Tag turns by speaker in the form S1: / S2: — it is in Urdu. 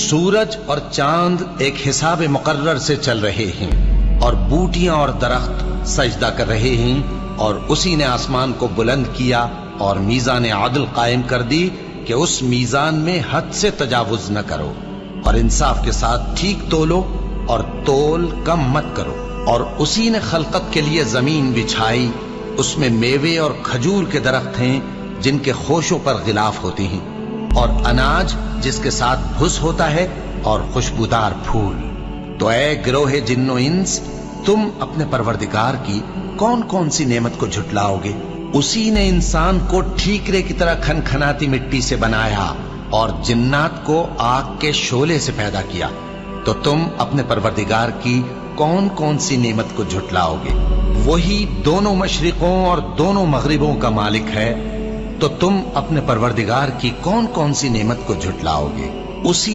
S1: سورج اور چاند ایک حساب مقرر سے چل رہے ہیں اور بوٹیاں اور درخت سجدہ کر رہے ہیں، اور اسی نے آسمان کو بلند کیا اور میزان عدل قائم کر دی کہ اس میزان میں حد سے تجاوز نہ کرو، اور انصاف کے ساتھ ٹھیک تولو اور تول کم مت کرو۔ اور اسی نے خلقت کے لیے زمین بچھائی، اس میں میوے اور کھجور کے درخت ہیں جن کے خوشوں پر غلاف ہوتے ہیں، اور اناج جس کے ساتھ بھس ہوتا ہے، اور خوشبودار پھول۔ تو اے گروہ جن و انس، تم اپنے پروردگار کی کون کون سی نعمت کو جھٹلاؤ گے؟ اسی نے انسان کو ٹھیکرے کی طرح کھنکھناتی مٹی سے بنایا اور جنات کو آگ کے شعلے سے پیدا کیا، تو تم اپنے پروردگار کی کون کون سی نعمت کو جھٹلاؤ گے؟ وہی دونوں مشرقوں اور دونوں مغربوں کا مالک ہے، تو تم اپنے پروردگار کی کون کون سی نعمت کو جھٹلاؤ گے؟ اسی